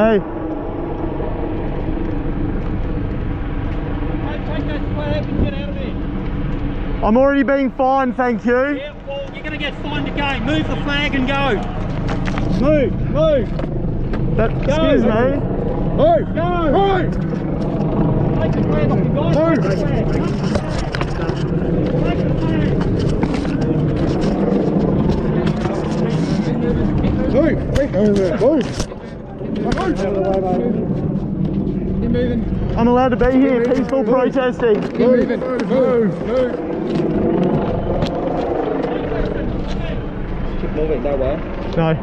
Hey. Take that flag and get out of there. I'm already being fined, thank you. Yeah, well, you're going to get fined again. Move the flag and go. Move, move. Excuse me. Move, go. Move. Take the flag off the guy. Move. Take the flag. Take the flag. Move. Move. Keep moving. I'm allowed to be here, peaceful protesting. Keep moving. Move. Keep moving that way. No.